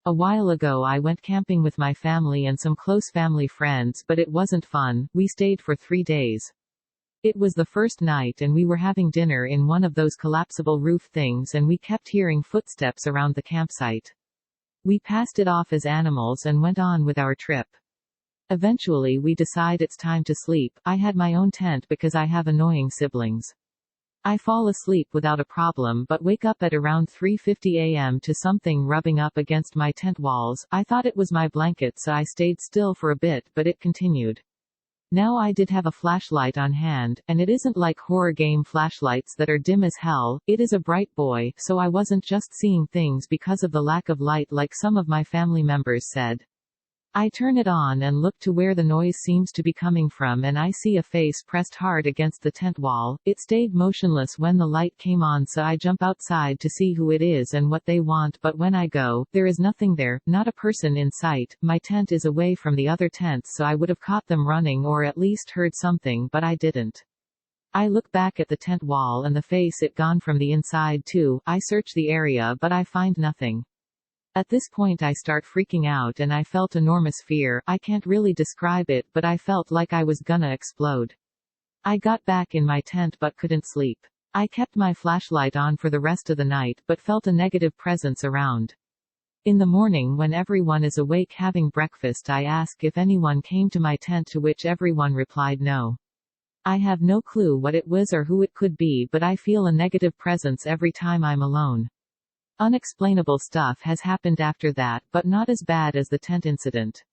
A while ago I went camping with my family and some close family friends, but it wasn't fun. We stayed for 3 days. It was the first night and we were having dinner in one of those collapsible roof things and we kept hearing footsteps around the campsite. We passed it off as animals and went on with our trip. Eventually we decide it's time to sleep. I had my own tent because I have annoying siblings. I fall asleep without a problem but wake up at around 3:50 a.m. to something rubbing up against my tent walls. I thought it was my blanket so I stayed still for a bit but it continued. Now I did have a flashlight on hand, and it isn't like horror game flashlights that are dim as hell, it is a bright boy, so I wasn't just seeing things because of the lack of light like some of my family members said. I turn it on and look to where the noise seems to be coming from and I see a face pressed hard against the tent wall. It stayed motionless when the light came on so I jump outside to see who it is and what they want, but when I go, there is nothing there, not a person in sight. My tent is away from the other tents so I would have caught them running or at least heard something but I didn't. I look back at the tent wall and the face it gone from the inside too. I search the area but I find nothing. At this point I start freaking out and I felt enormous fear. I can't really describe it but I felt like I was gonna explode. I got back in my tent but couldn't sleep. I kept my flashlight on for the rest of the night but felt a negative presence around. In the morning when everyone is awake having breakfast I ask if anyone came to my tent to which everyone replied no. I have no clue what it was or who it could be but I feel a negative presence every time I'm alone. Unexplainable stuff has happened after that, but not as bad as the tent incident.